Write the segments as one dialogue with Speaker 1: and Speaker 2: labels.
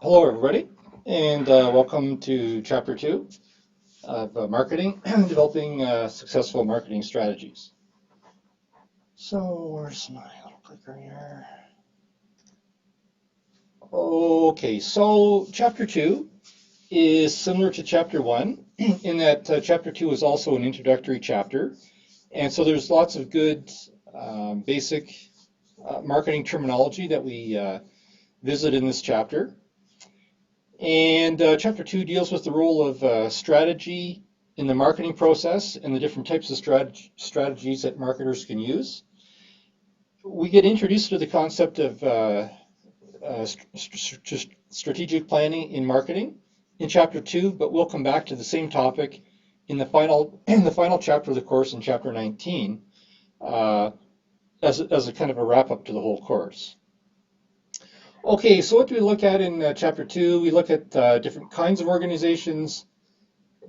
Speaker 1: Hello, everybody, and welcome to Chapter 2 of Marketing, Developing Successful Marketing Strategies. So, where's my little clicker here? Okay, so Chapter 2 is similar to Chapter 1 in that Chapter 2 is also an introductory chapter, and so there's lots of good basic marketing terminology that we visit in this chapter. And chapter 2 deals with the role of strategy in the marketing process and the different types of strategies that marketers can use. We get introduced to the concept of strategic planning in marketing in chapter 2, but we'll come back to the same topic in the final chapter of the course in chapter 19 as a kind of a wrap up to the whole course. Okay, so what do we look at in chapter 2? We look at different kinds of organizations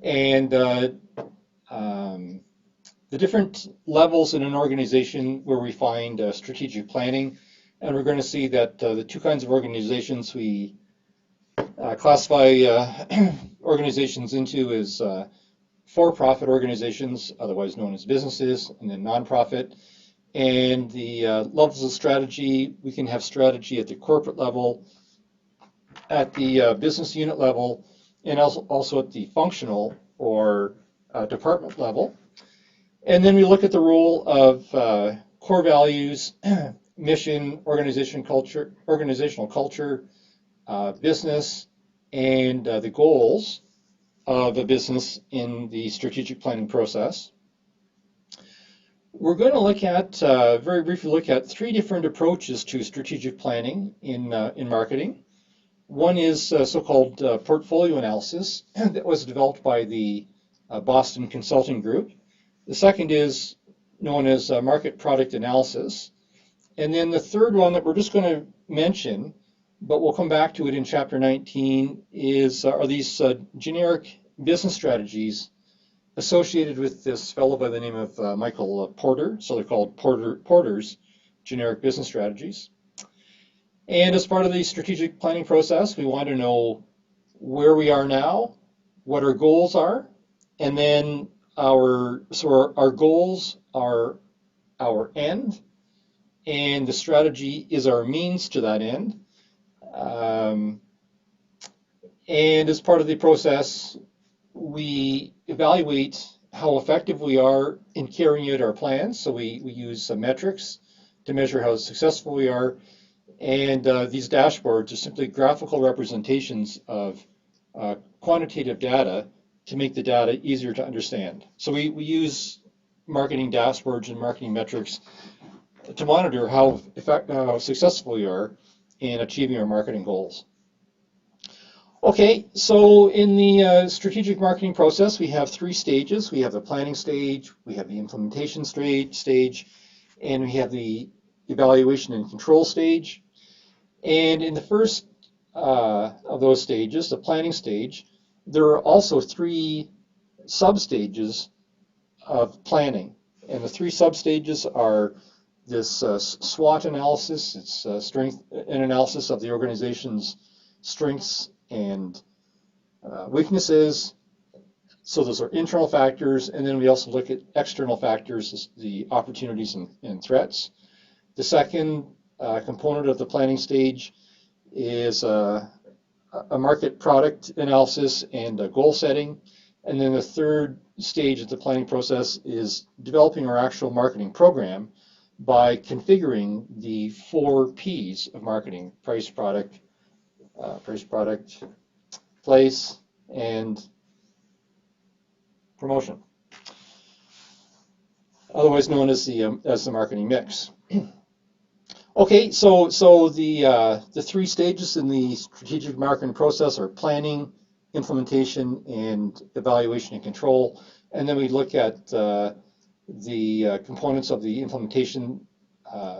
Speaker 1: and the different levels in an organization where we find strategic planning. And we're going to see that the two kinds of organizations we classify organizations into is for-profit organizations, otherwise known as businesses, and then nonprofit. And the levels of strategy, we can have strategy at the corporate level, at the business unit level, and also at the functional or department level. And then we look at the role of core values, mission, organizational culture, business, and the goals of a business in the strategic planning process. We're going to look at, very briefly look at three different approaches to strategic planning in marketing. One is so-called portfolio analysis that was developed by the Boston Consulting Group. The second is known as market product analysis. And then the third one that we're just going to mention, but we'll come back to it in chapter 19, are these generic business strategies associated with this fellow by the name of Michael Porter. So they're called Porter's generic business strategies. And as part of the strategic planning process, we want to know where we are now, what our goals are, and then our goals are our end, and the strategy is our means to that end. And as part of the process, we evaluate how effective we are in carrying out our plans. So we use some metrics to measure how successful we are. And these dashboards are simply graphical representations of quantitative data to make the data easier to understand. So we use marketing dashboards and marketing metrics to monitor how successful we are in achieving our marketing goals. Okay, so in the strategic marketing process, we have three stages. We have the planning stage, we have the implementation stage, and we have the evaluation and control stage. And in the first of those stages, the planning stage, there are also three sub-stages of planning. And the three sub-stages are this SWOT analysis, it's an analysis of the organization's strengths and weaknesses. So those are internal factors, and then we also look at external factors, the opportunities and threats. The second component of the planning stage is a market product analysis and a goal setting. And then the third stage of the planning process is developing our actual marketing program by configuring the 4 P's of marketing: price, product, place, and promotion, otherwise known as the marketing mix. Okay, so the three stages in the strategic marketing process are planning, implementation, and evaluation and control. And then we look at the components of the implementation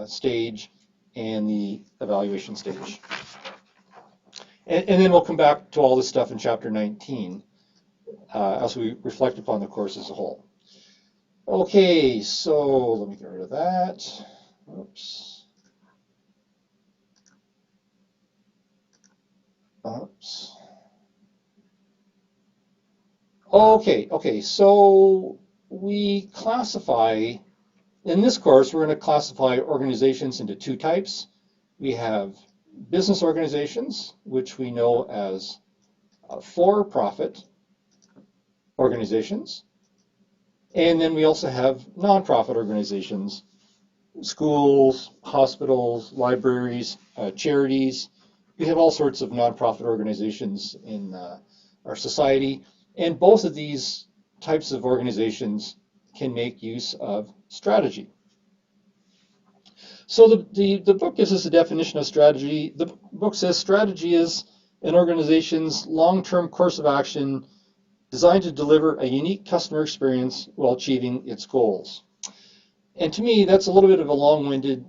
Speaker 1: stage and the evaluation stage. And then we'll come back to all this stuff in chapter 19 as we reflect upon the course as a whole. Okay, so let me get rid of that. Oops. Oops. Okay, so we classify, in this course, we're going to classify organizations into two types. We have business organizations, which we know as for-profit organizations. And then we also have nonprofit organizations, schools, hospitals, libraries, charities. We have all sorts of nonprofit organizations in our society. And both of these types of organizations can make use of strategy. So the book gives us a definition of strategy. The book says strategy is an organization's long-term course of action designed to deliver a unique customer experience while achieving its goals. And to me, that's a little bit of a long-winded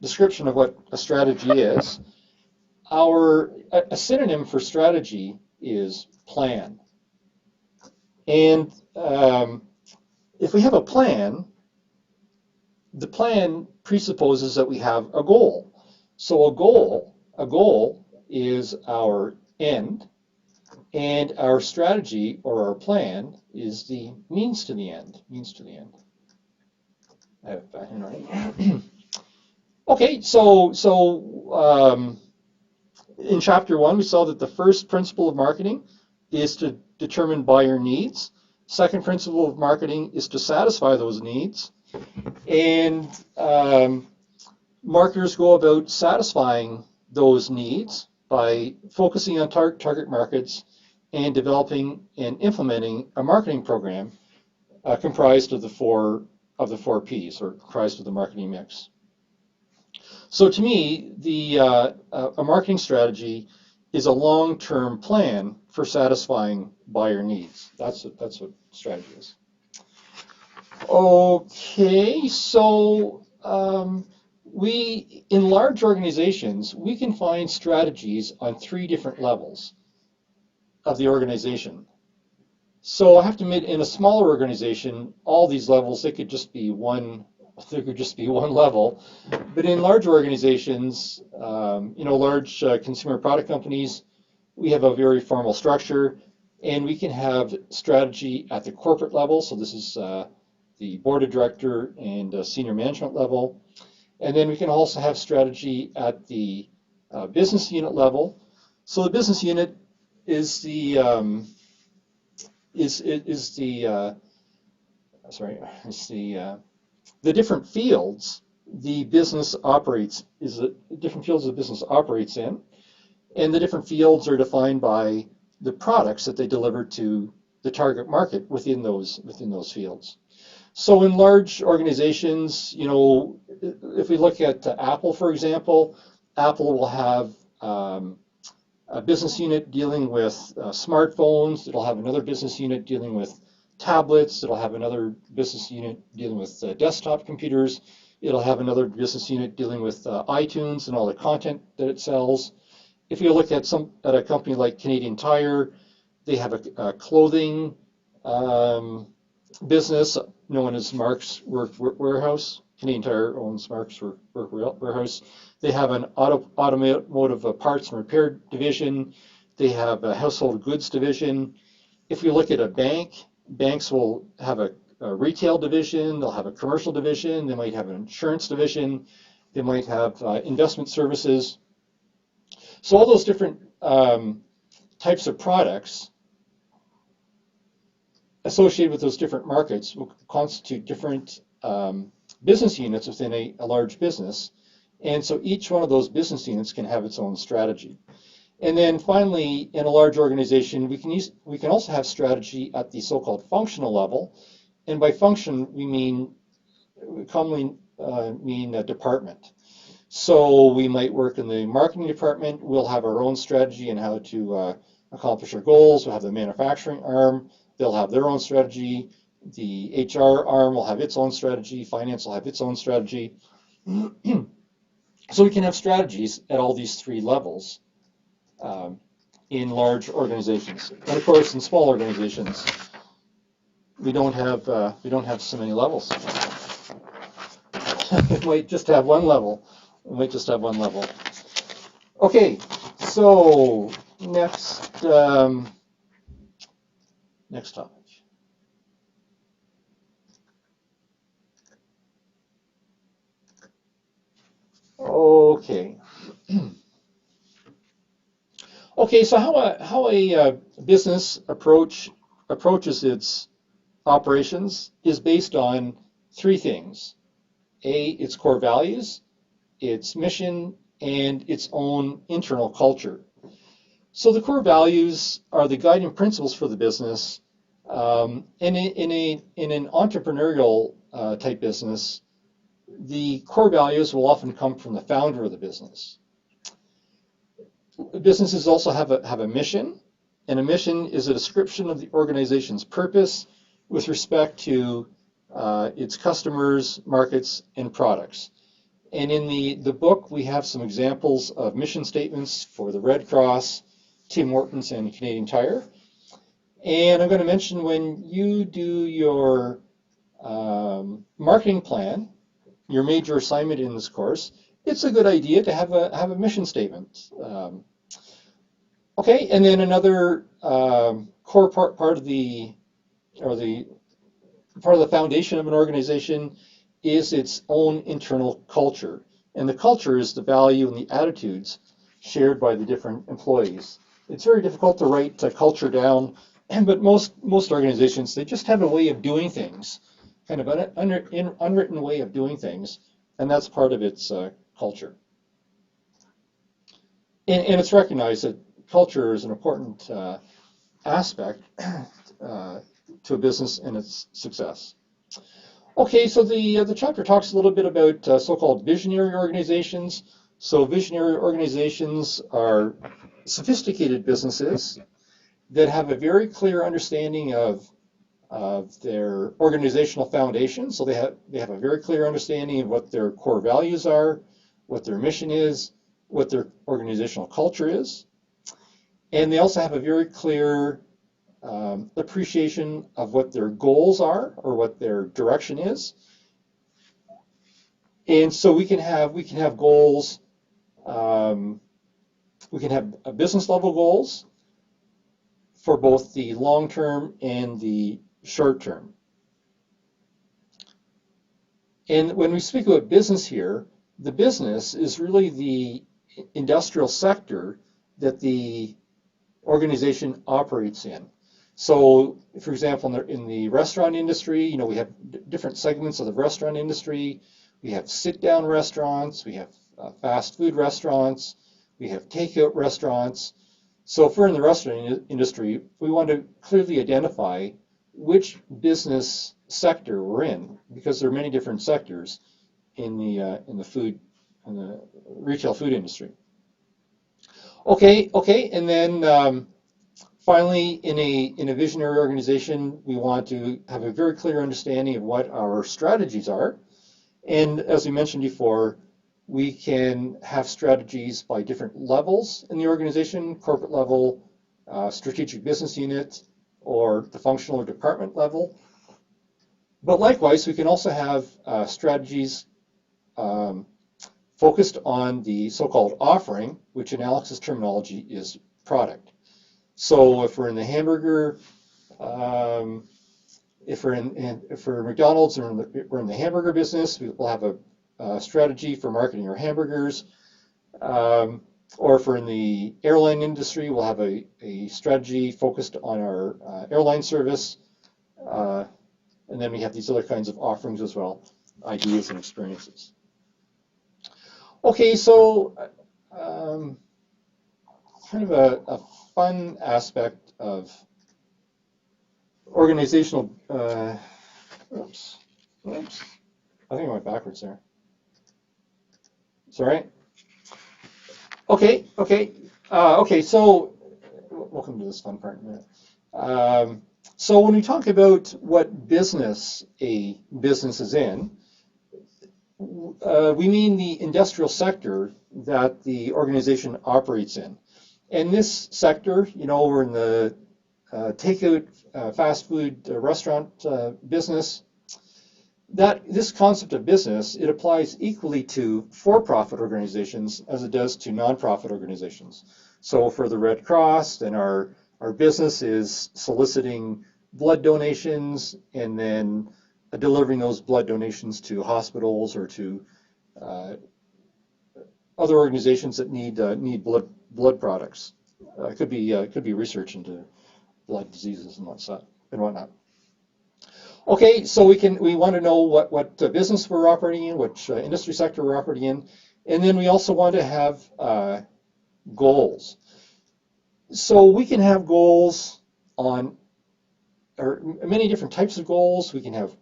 Speaker 1: description of what a strategy is. A synonym for strategy is plan. And if we have a plan, the plan presupposes that we have a goal. So a goal is our end, and our strategy or our plan is the means to the end. Okay, so in chapter 1, we saw that the first principle of marketing is to determine buyer needs. Second principle of marketing is to satisfy those needs. And marketers go about satisfying those needs by focusing on target markets and developing and implementing a marketing program comprised of the four P's, or comprised of the marketing mix. So to me, a marketing strategy is a long-term plan for satisfying buyer needs. That's what strategy is. Okay, so in large organizations, we can find strategies on 3 different levels of the organization. So I have to admit, in a smaller organization, all these levels, there could just be one level. But in large organizations, large consumer product companies, we have a very formal structure, and we can have strategy at the corporate level. So this is the board of director and senior management level. And then we can also have strategy at the business unit level. So the business unit is the different fields the business operates in, and the different fields are defined by the products that they deliver to the target market within those fields. So in large organizations, if we look at Apple, for example, Apple will have a business unit dealing with smartphones. It'll have another business unit dealing with tablets. It'll have another business unit dealing with desktop computers. It'll have another business unit dealing with iTunes and all the content that it sells. If you look at a company like Canadian Tire, they have a clothing business known as Mark's Work Warehouse. Canadian Tire owns Mark's Work Warehouse. They have an automotive parts and repair division. They have a household goods division. If you look at a bank, banks will have a retail division. They'll have a commercial division. They might have an insurance division. They might have investment services. So all those different types of products associated with those different markets will constitute different business units within a large business. And so each one of those business units can have its own strategy. And then finally, in a large organization, we can also have strategy at the so-called functional level. And by function, we commonly mean a department. So we might work in the marketing department. We'll have our own strategy on how to accomplish our goals. We'll have the manufacturing arm. They'll have their own strategy. The HR arm will have its own strategy. Finance will have its own strategy. So we can have strategies at all these 3 levels in large organizations. And of course, in small organizations, we don't have so many levels. It might just have one level. Okay, so next topic. Okay. Okay, so how a business approaches its operations is based on three things. A, its core values, its mission, and its own internal culture. So the core values are the guiding principles for the business. And in an entrepreneurial type business, the core values will often come from the founder of the business. Businesses also have a mission, and a mission is a description of the organization's purpose with respect to its customers, markets, and products. And in the book, we have some examples of mission statements for the Red Cross, Tim Hortons, and Canadian Tire. And I'm going to mention when you do your marketing plan, your major assignment in this course, it's a good idea to have a mission statement. Okay, and then another core part of the foundation of an organization is its own internal culture. And the culture is the value and the attitudes shared by the different employees. It's very difficult to write culture down, but most organizations, they just have a way of doing things, kind of an unwritten way of doing things, and that's part of its culture. And it's recognized that culture is an important aspect to a business and its success. Okay, so the chapter talks a little bit about so-called visionary organizations. So visionary organizations are sophisticated businesses that have a very clear understanding of their organizational foundation. So they have a very clear understanding of what their core values are, what their mission is, what their organizational culture is. And they also have a very clear appreciation of what their goals are or what their direction is. And so we can have goals. We can have business level goals for both the long term and the short term. And when we speak about business here, the business is really the industrial sector that the organization operates in. So, for example, in the restaurant industry, we have different segments of the restaurant industry. We have sit-down restaurants, we have fast food restaurants, we have takeout restaurants. So if we're in the restaurant industry, we want to clearly identify which business sector we're in, because there are many different sectors in the retail food industry. Okay, and then finally, in a visionary organization, we want to have a very clear understanding of what our strategies are. And as we mentioned before, we can have strategies by different levels in the organization: corporate level, strategic business unit, or the functional or department level. But likewise, we can also have strategies focused on the so-called offering, which in Alex's terminology is product. So if we're in the hamburger, if we're McDonald's and we're in the hamburger business, we'll have a strategy for marketing our hamburgers. Or if we're in the airline industry, we'll have a strategy focused on our airline service. And then we have these other kinds of offerings as well, ideas and experiences. Okay, so kind of a fun aspect of organizational, oops, I think I went backwards there. It's all right. Okay, so welcome to this fun part in a minute. So when we talk about what business a business is in, we mean the industrial sector that the organization operates in. And this sector, we're in the takeout fast food restaurant business. this concept of business, it applies equally to for-profit organizations as it does to nonprofit organizations. So for the Red Cross, then our business is soliciting blood donations and then delivering those blood donations to hospitals or to other organizations that need blood products. It could be research into blood diseases and whatnot. Okay, so we want to know what business we're operating in, which industry sector we're operating in, and then we also want to have goals. So we can have goals on, or many different types of goals. We can have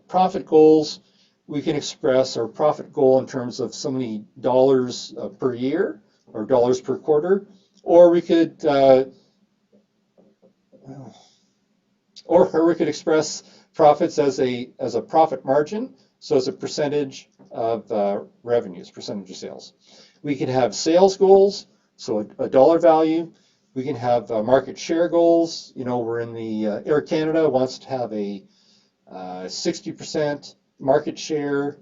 Speaker 1: profit goals. We can express our profit goal in terms of so many dollars per year or dollars per quarter, or we could express profits as a profit margin, so as a percentage of revenues, percentage of sales. We can have sales goals, so a dollar value. We can have market share goals. You know, we're in the Air Canada wants to have a 60% market share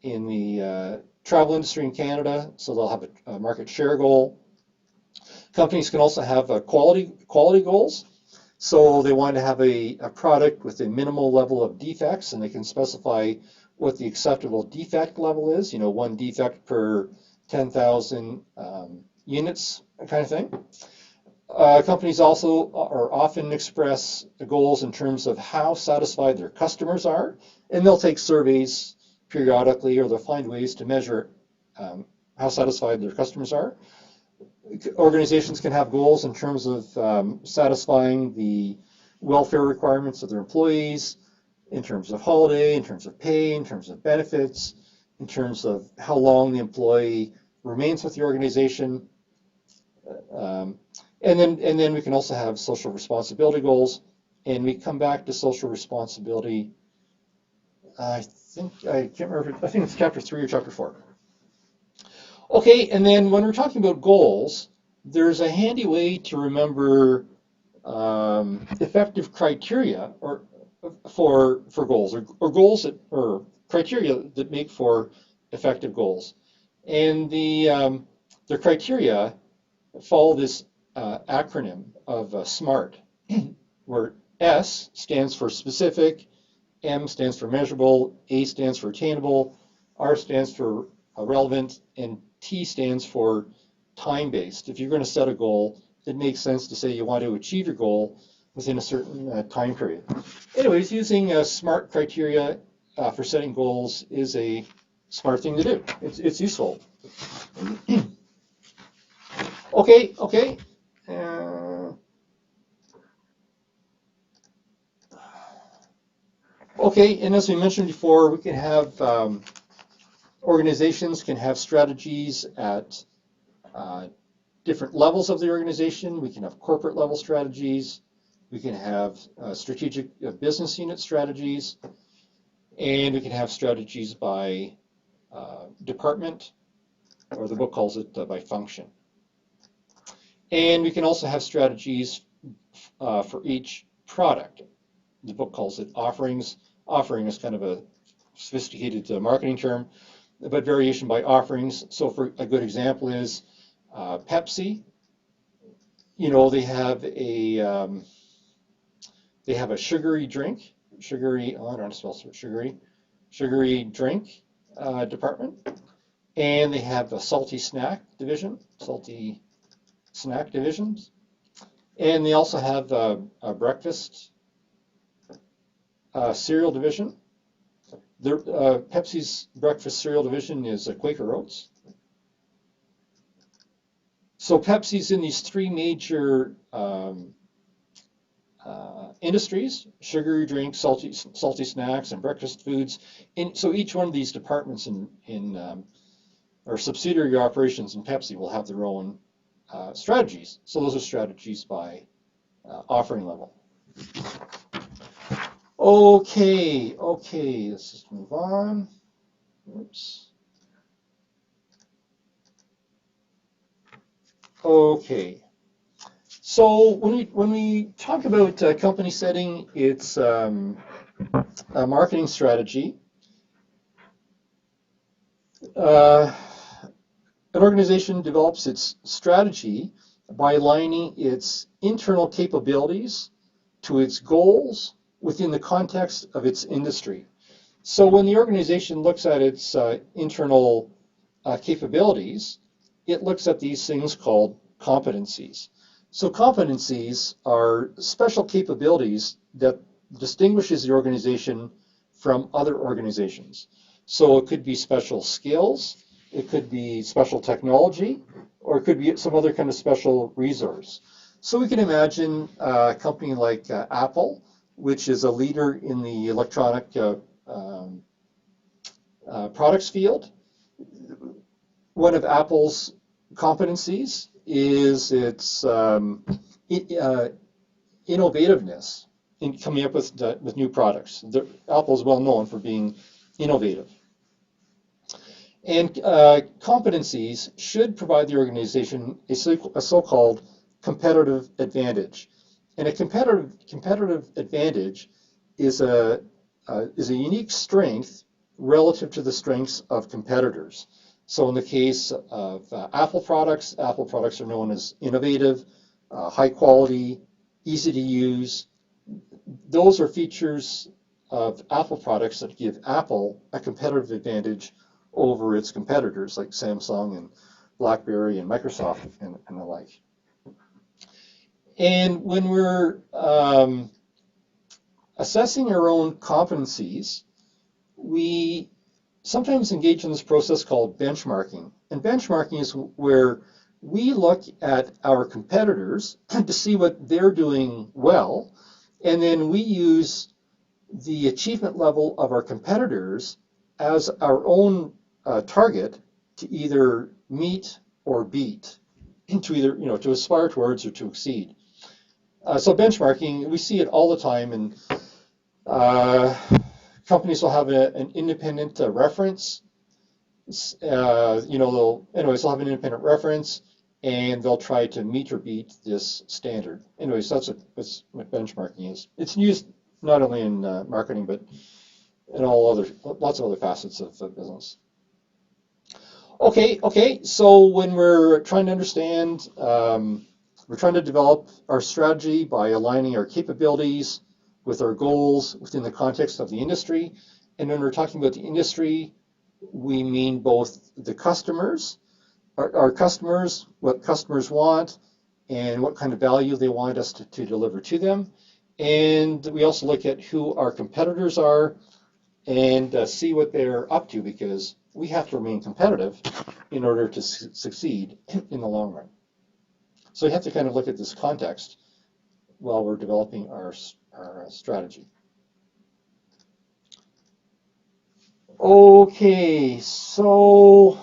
Speaker 1: in the travel industry in Canada, so they'll have a market share goal. Companies can also have quality goals. So they want to have a product with a minimal level of defects, and they can specify what the acceptable defect level is, you know, 1 defect per 10,000 units, kind of thing. Companies also often express goals in terms of how satisfied their customers are, and they'll take surveys periodically, or they'll find ways to measure how satisfied their customers are. Organizations can have goals in terms of satisfying the welfare requirements of their employees, in terms of holiday, in terms of pay, in terms of benefits, in terms of how long the employee remains with the organization. And then we can also have social responsibility goals, and we come back to social responsibility. I can't remember. I think it's chapter 3 or chapter 4. Okay, and then when we're talking about goals, there's a handy way to remember effective criteria for goals, or goals or criteria that make for effective goals. And the criteria follow this acronym of SMART, where S stands for specific, M stands for measurable, A stands for attainable, R stands for relevant, and T stands for time-based. If you're going to set a goal, it makes sense to say you want to achieve your goal within a certain time period. Anyways, using SMART criteria for setting goals is a smart thing to do. It's useful. Okay. Okay, and as we mentioned before, we can have organizations can have strategies at different levels of the organization. We can have corporate level strategies. We can have strategic business unit strategies, and we can have strategies by department, or the book calls it by function. And we can also have strategies for each product. The book calls it offerings. Offering is kind of a sophisticated marketing term, but variation by offerings. So for a good example is Pepsi. You know, they have a sugary drink, I don't know how to spell sugary drink department, and they have a salty snack divisions, and they also have a breakfast cereal division. Pepsi's breakfast cereal division is Quaker Oats. So Pepsi's in these 3 major industries: sugary drinks, salty snacks, and breakfast foods. And so each one of these departments or subsidiary operations in Pepsi will have their own strategies. So those are strategies by offering level. Okay, let's just move on. Oops. Okay, so when we talk about company setting, it's a marketing strategy. Uh, an organization develops its strategy by aligning its internal capabilities to its goals within the context of its industry. So when the organization looks at its internal capabilities, it looks at these things called competencies. So competencies are special capabilities that distinguishes the organization from other organizations. So it could be special skills, it could be special technology, or it could be some other kind of special resource. So we can imagine a company like Apple, which is a leader in the electronic um, products field. One of Apple's competencies is its innovativeness in coming up with new products. Apple is well known for being innovative. And competencies should provide the organization a so-called competitive advantage. And a competitive advantage is a unique strength relative to the strengths of competitors. So in the case of Apple products are known as innovative, high quality, easy to use. Those are features of Apple products that give Apple a competitive advantage over its competitors like Samsung and BlackBerry and Microsoft and the like. And when we're assessing our own competencies, we sometimes engage in this process called benchmarking. And benchmarking is where we look at our competitors to see what they're doing well, and then we use the achievement level of our competitors as our own target to either meet or beat, to either to aspire towards or to exceed. So benchmarking, we see it all the time, and companies will have an independent reference. They'll have an independent reference, and they'll try to meet or beat this standard. Anyways, that's what benchmarking is. It's used not only in marketing, but in lots of other facets of business. Okay. So when we're trying to understand, we're trying to develop our strategy by aligning our capabilities with our goals within the context of the industry. And when we're talking about the industry, we mean both the customers, our customers, what customers want, and what kind of value they want us to deliver to them. And we also look at who our competitors are and see what they're up to, because we have to remain competitive in order to succeed in the long run. So we have to kind of look at this context while we're developing our strategy. Okay, so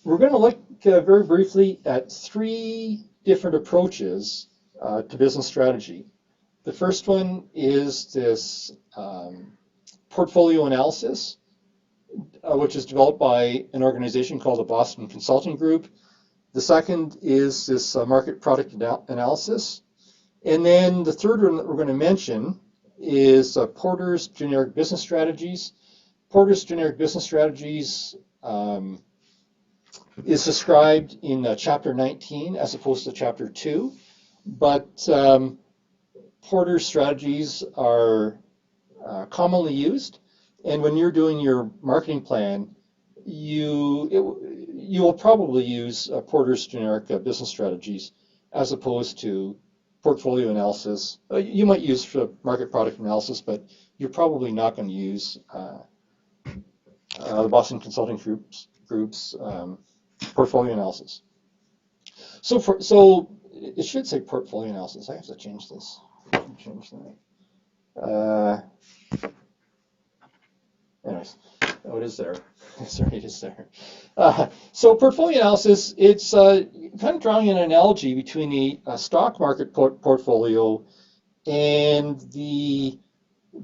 Speaker 1: we're going to look very briefly at 3 different approaches to business strategy. The first one is this portfolio analysis, which is developed by an organization called the Boston Consulting Group. The second is this market product analysis. And then the third one that we're going to mention is Porter's Generic Business Strategies. Porter's Generic Business Strategies is described in Chapter 19 as opposed to Chapter 2. But Porter's strategies are commonly used. And when you're doing your marketing plan, you will probably use Porter's Generic Business Strategies as opposed to portfolio analysis. You might use for market product analysis, but you're probably not going to use the Boston Consulting Group's portfolio analysis. So it should say portfolio analysis. I have to change this. Change that. Anyways, oh, it is there. Sorry, it is there. So portfolio analysis, it's kind of drawing an analogy between the stock market portfolio and the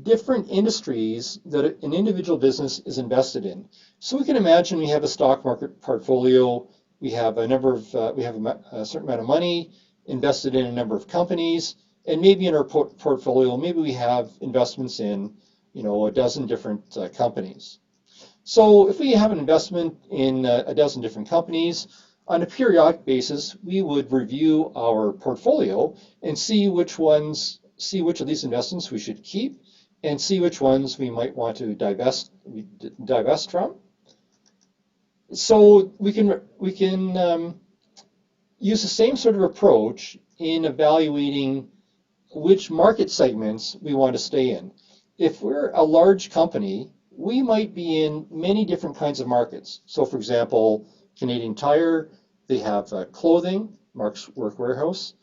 Speaker 1: different industries that an individual business is invested in. So we can imagine we have a stock market portfolio. We have a certain amount of money invested in a number of companies, and maybe in our portfolio, maybe we have investments in a dozen different companies. So if we have an investment in a dozen different companies, on a periodic basis, we would review our portfolio and see which of these investments we should keep and see which ones we might want to divest from. So we can use the same sort of approach in evaluating which market segments we want to stay in. If we're a large company, we might be in many different kinds of markets. So for example, Canadian Tire, they have clothing, Mark's Work Wearhouse.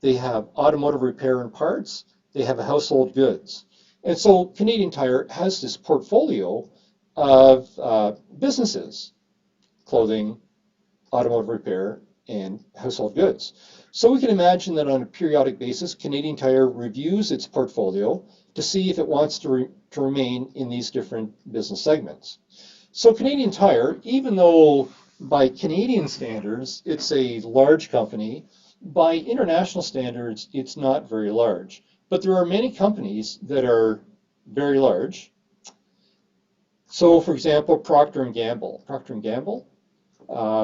Speaker 1: They have automotive repair and parts. They have household goods. And so Canadian Tire has this portfolio of businesses, clothing, automotive repair, and household goods. So we can imagine that on a periodic basis, Canadian Tire reviews its portfolio to see if it wants to remain in these different business segments. So Canadian Tire, even though by Canadian standards it's a large company, by international standards it's not very large. But there are many companies that are very large. So for example, Procter & Gamble. Procter & Gamble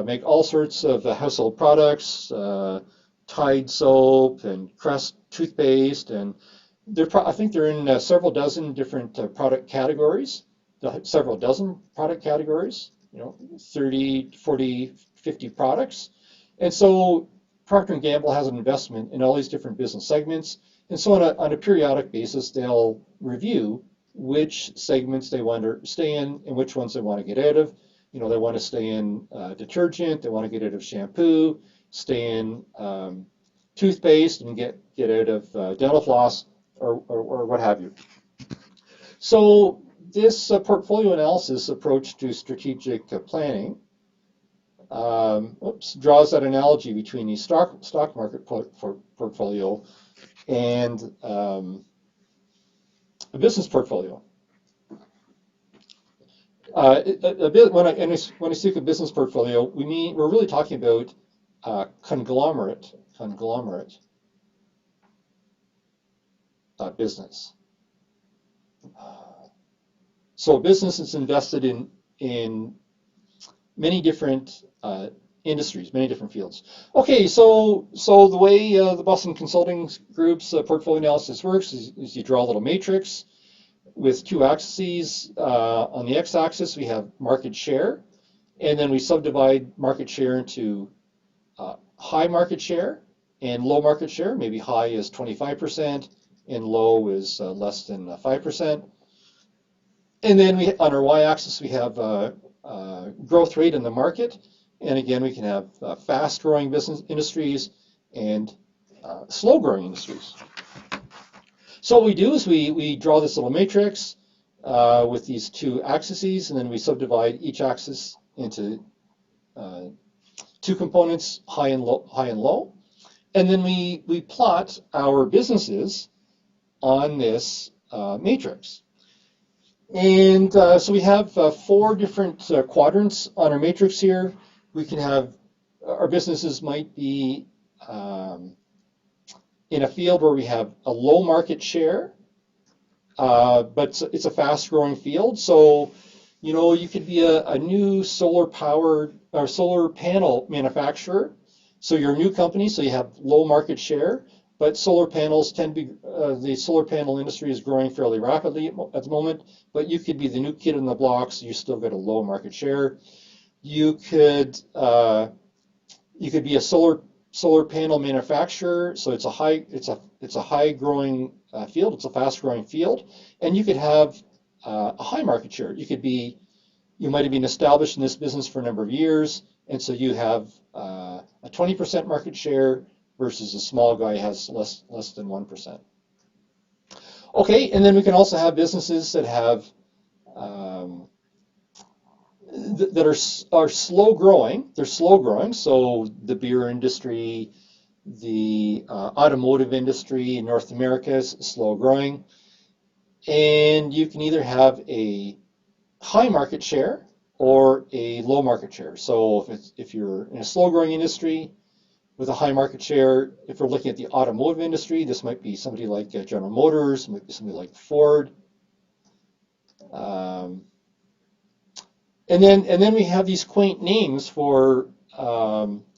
Speaker 1: make all sorts of household products, Tide soap and Crest toothpaste, and I think they're in several dozen different product categories, 30, 40, 50 products. And so Procter & Gamble has an investment in all these different business segments. And so on a periodic basis, they'll review which segments they want to stay in and which ones they want to get out of. They want to stay in detergent, they want to get out of shampoo, stay in toothpaste, and get out of dental floss or what have you. So this portfolio analysis approach to strategic planning draws that analogy between the stock market portfolio and a business portfolio. When I speak of business portfolio, we're really talking about conglomerate business. So a business is invested in many different industries, many different fields. Okay, so the way the Boston Consulting Group's portfolio analysis works is you draw a little matrix with two axes. On the x-axis we have market share, and then we subdivide market share into high market share and low market share. Maybe high is 25% and low is less than 5%. And then on our y-axis we have growth rate in the market, and again we can have fast-growing business industries and slow-growing industries. So what we do is we draw this little matrix with these two axes, and then we subdivide each axis into two components, high and low. And then we plot our businesses on this matrix. And so we have four different quadrants on our matrix here. We can have, our businesses might be in a field where we have a low market share, but it's a fast-growing field. So, you could be a new solar panel manufacturer. So you're a new company, so you have low market share, but solar panels tend to be, the solar panel industry is growing fairly rapidly at the moment, but you could be the new kid on the block, so you still get a low market share. You could be a solar panel manufacturer, so it's a high growing field, it's a fast growing field, and you could have a high market share. You might have been established in this business for a number of years, and so you have a 20% market share versus a small guy has less than 1%. Okay, and then we can also have businesses that have that are slow growing. They're slow growing, so the beer industry, the automotive industry in North America is slow growing, and you can either have a high market share or a low market share. So if you're in a slow growing industry with a high market share, if we're looking at the automotive industry, this might be somebody like General Motors, might be somebody like Ford. And then we have these quaint names for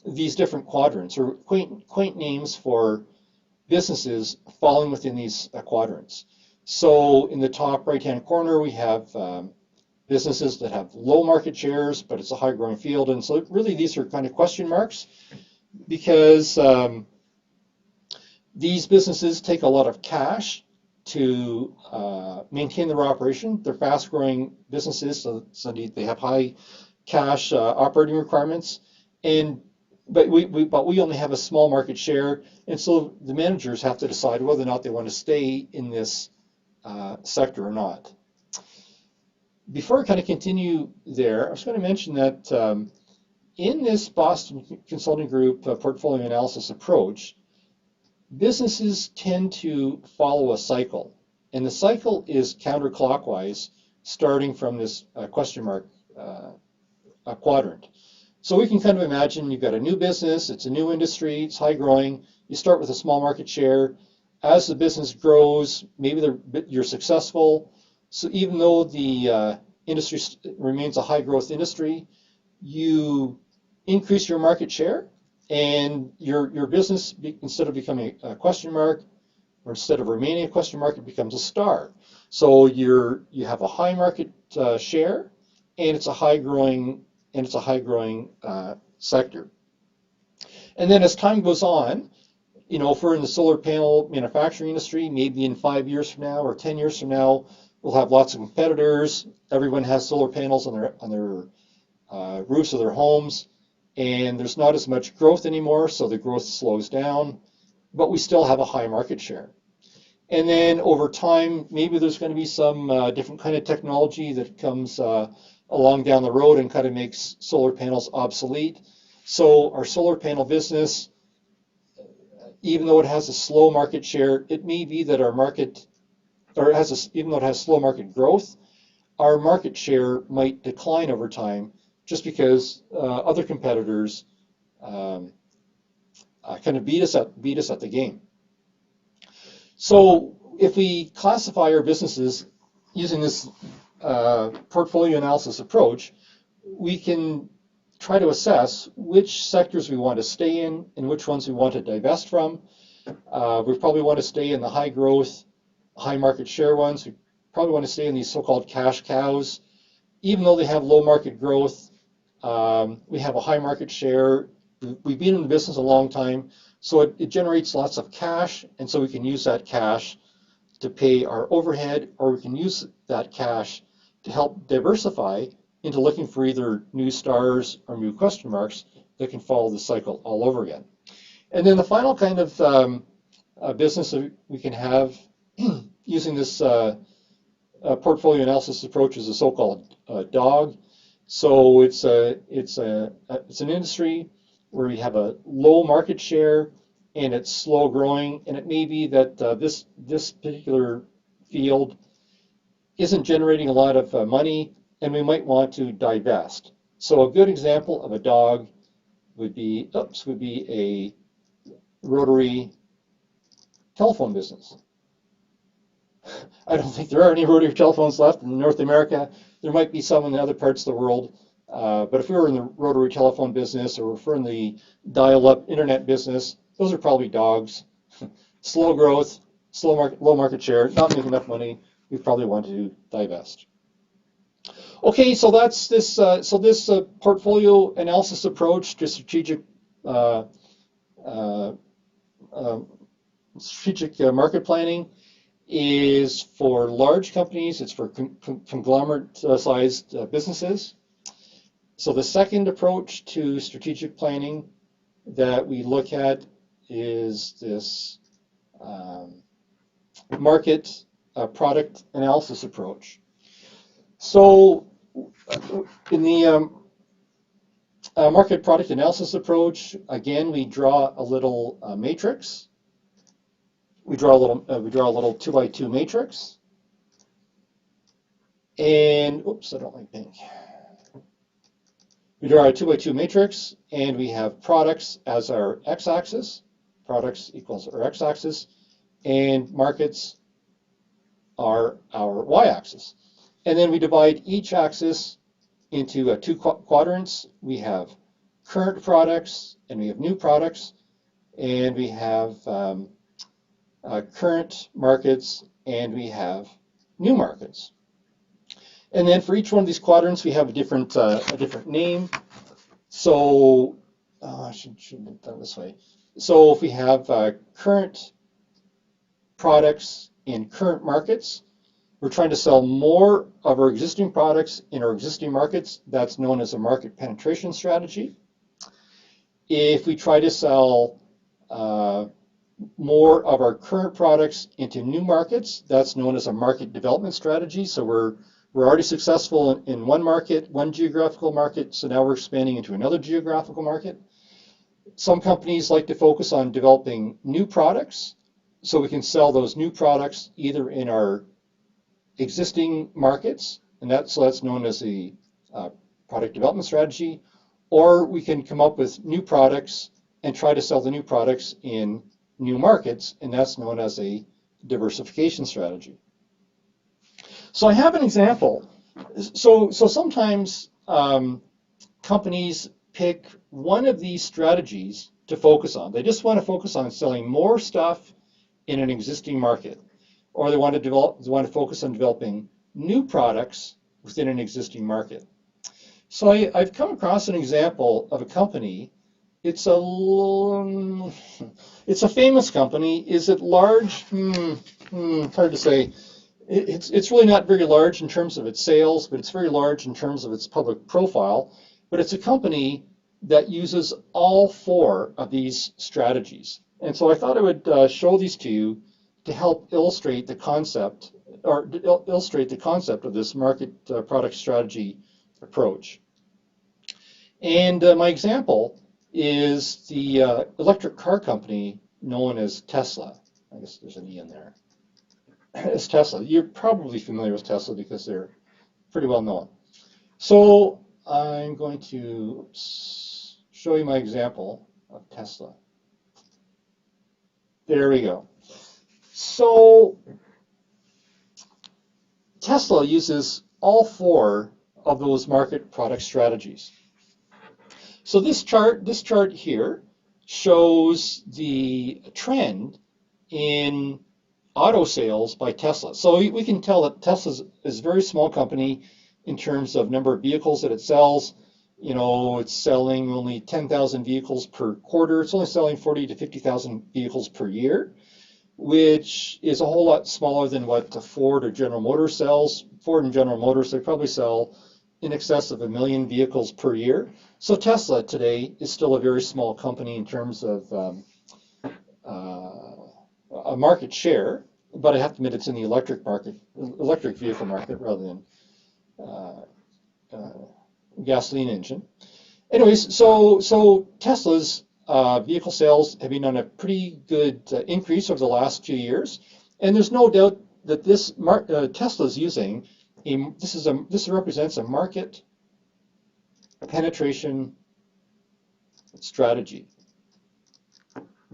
Speaker 1: these different quadrants, or quaint names for businesses falling within these quadrants. So in the top right-hand corner, we have businesses that have low market shares, but it's a high-growing field. And so really these are kind of question marks because these businesses take a lot of cash to maintain their operation. They're fast-growing businesses, so they have high cash operating requirements. But we only have a small market share, and so the managers have to decide whether or not they want to stay in this sector or not. Before I kind of continue there, I was going to mention that in this Boston Consulting Group portfolio analysis approach, businesses tend to follow a cycle, and the cycle is counterclockwise, starting from this question mark quadrant. So we can kind of imagine you've got a new business, it's a new industry, it's high growing, you start with a small market share. As the business grows, maybe you're successful, so even though the industry remains a high growth industry, you increase your market share, and your business, instead of becoming a question mark, or instead of remaining a question mark, it becomes a star. So you have a high market share, and it's a high growing sector. And then as time goes on, if we're in the solar panel manufacturing industry, maybe in 5 years from now or 10 years from now, we'll have lots of competitors. Everyone has solar panels on their roofs of their homes, and there's not as much growth anymore, so the growth slows down, but we still have a high market share. And then over time, maybe there's going to be some different kind of technology that comes along down the road and kind of makes solar panels obsolete. So our solar panel business, even though it has a slow market share, it may be that our market, even though it has slow market growth, our market share might decline over time just because other competitors kind of beat us at the game. So if we classify our businesses using this portfolio analysis approach, we can try to assess which sectors we want to stay in and which ones we want to divest from. We probably want to stay in the high growth, high market share ones. We probably want to stay in these so-called cash cows. Even though they have low market growth, we have a high market share. We've been in the business a long time, so it generates lots of cash, and so we can use that cash to pay our overhead, or we can use that cash to help diversify into looking for either new stars or new question marks that can follow the cycle all over again. And then the final kind of business that we can have using this portfolio analysis approach is a so-called dog. So it's an industry where we have a low market share and it's slow growing, and it may be that this particular field isn't generating a lot of money, and we might want to divest. So a good example of a dog would be a rotary telephone business. I don't think there are any rotary telephones left in North America. There might be some in other parts of the world, but if we were in the rotary telephone business, or if we're in the dial-up internet business, those are probably dogs. Slow growth, low market share, not making enough money. We probably want to divest. Okay, so that's this. This portfolio analysis approach to strategic market planning is for large companies. It's for conglomerate-sized businesses. So the second approach to strategic planning that we look at is this market product analysis approach. So in the market product analysis approach, again, we draw a little matrix. We draw a little 2x2 matrix. And oops, I don't like pink. We draw a 2x2 matrix, and we have products as our x-axis. Products equals our x-axis, and markets are our y-axis. And then we divide each axis into two quadrants. We have current products and we have new products, and we have current markets and we have new markets. And then for each one of these quadrants, we have a different name. So I should have done it this way. So if we have current products in current markets, we're trying to sell more of our existing products in our existing markets. That's known as a market penetration strategy. If we try to sell more of our current products into new markets, that's known as a market development strategy. So we're already successful in one market, one geographical market, so now we're expanding into another geographical market. Some companies like to focus on developing new products, so we can sell those new products either in our existing markets, and that's known as the product development strategy, or we can come up with new products and try to sell the new products in new markets, and that's known as a diversification strategy. So I have an example. So sometimes companies pick one of these strategies to focus on. They just want to focus on selling more stuff in an existing market, or they want to focus on developing new products within an existing market. So I've come across an example of a company. It's a famous company. Is it large? Hard to say. It's really not very large in terms of its sales, but it's very large in terms of its public profile. But it's a company that uses all four of these strategies. And so I thought I would show these to you to help illustrate the concept, or illustrate the concept of this market product strategy approach. And my example is the electric car company known as Tesla. I guess there's an E in there. It's Tesla. You're probably familiar with Tesla because they're pretty well known. So I'm going to show you my example of Tesla. There we go. So Tesla uses all four of those market product strategies. So this chart here shows the trend in auto sales by Tesla. So we can tell that Tesla is a very small company in terms of number of vehicles that it sells. You know, it's selling only 10,000 vehicles per quarter. It's only selling 40 to 50,000 vehicles per year, which is a whole lot smaller than what Ford or General Motors sells. Ford and General Motors, they probably sell in excess of 1 million vehicles per year. So Tesla today is still a very small company in terms of a market share, but I have to admit it's in the electric vehicle market rather than gasoline engine. Anyways, so Tesla's vehicle sales have been on a pretty good increase over the last few years, and there's no doubt that this Tesla is using this represents a market penetration strategy.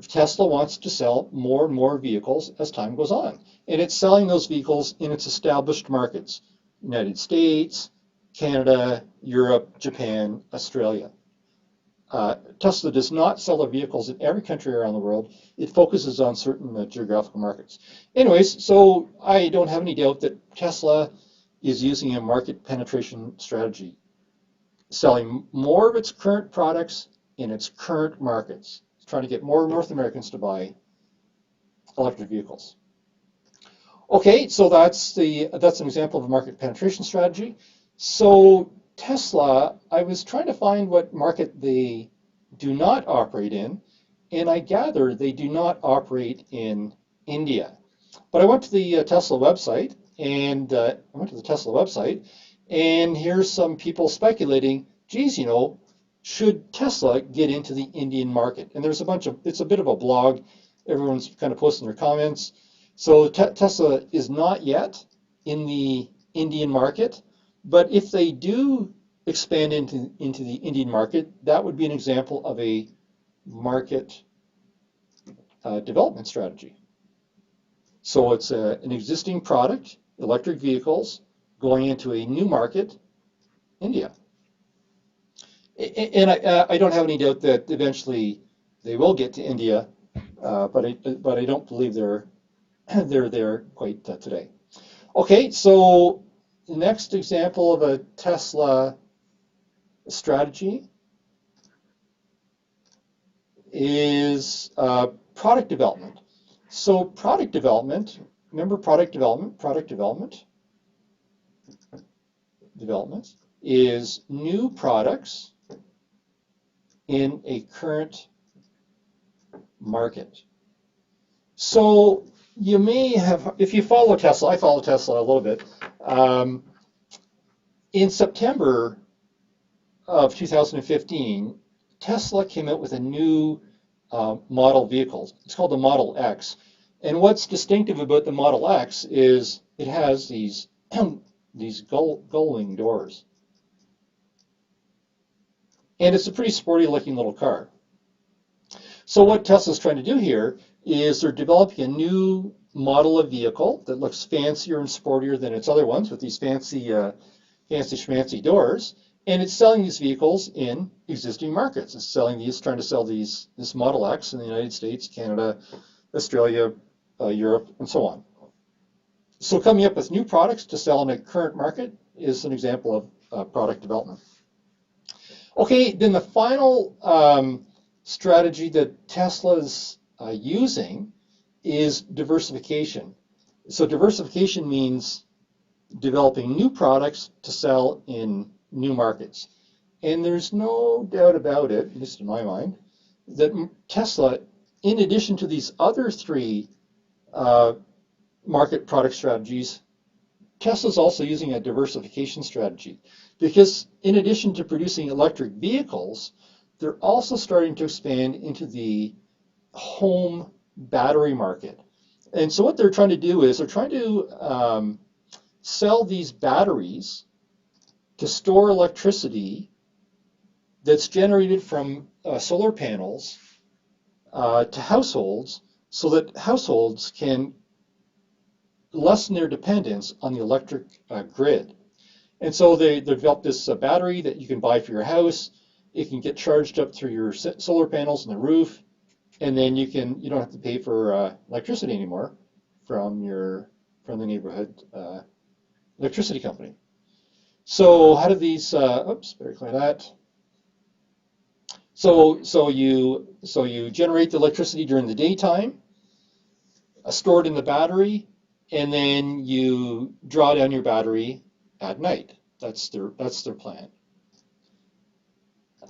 Speaker 1: Tesla wants to sell more and more vehicles as time goes on, and it's selling those vehicles in its established markets: United States, Canada, Europe, Japan, Australia. Tesla does not sell their vehicles in every country around the world. It focuses on certain geographical markets. Anyways, so I don't have any doubt that Tesla is using a market penetration strategy, selling more of its current products in its current markets. It's trying to get more North Americans to buy electric vehicles. Okay, so that's an example of a market penetration strategy. So Tesla, I was trying to find what market they do not operate in, and I gather they do not operate in India. But I went to the Tesla website, and here's some people speculating, geez, you know, should Tesla get into the Indian market? And there's it's a bit of a blog. Everyone's kind of posting their comments. So Tesla is not yet in the Indian market, but if they do expand into the Indian market, that would be an example of a market development strategy. So it's an existing product, electric vehicles, going into a new market, India. And I don't have any doubt that eventually they will get to India, but I don't believe they're there quite today. Okay, so the next example of a Tesla strategy is product development. So product development, remember development is new products in a current market. So you may have, if you follow Tesla, I follow Tesla a little bit. In September of 2015, Tesla came out with a new model vehicle. It's called the Model X. And what's distinctive about the Model X is it has these these gullwing doors. And it's a pretty sporty looking little car. So what Tesla's trying to do here is they're developing a new model of vehicle that looks fancier and sportier than its other ones with these fancy schmancy doors. And it's selling these vehicles in existing markets. It's trying to sell this Model X in the United States, Canada, Australia, Europe, and so on. So coming up with new products to sell in a current market is an example of product development. Okay, then the final strategy that Tesla's using is diversification. So diversification means developing new products to sell in new markets. And there's no doubt about it, at least in my mind, that Tesla, in addition to these other three market product strategies, Tesla's also using a diversification strategy. Because in addition to producing electric vehicles, they're also starting to expand into the home battery market. And so what they're trying to do is they're trying to sell these batteries to store electricity that's generated from solar panels to households so that households can lessen their dependence on the electric grid. And so they developed this battery that you can buy for your house. It can get charged up through your solar panels on the roof, and then you don't have to pay for electricity anymore from the neighborhood electricity company. So how do these? Oops, better clear that. So you generate the electricity during the daytime, stored in the battery, and then you draw down your battery at night. That's their plan.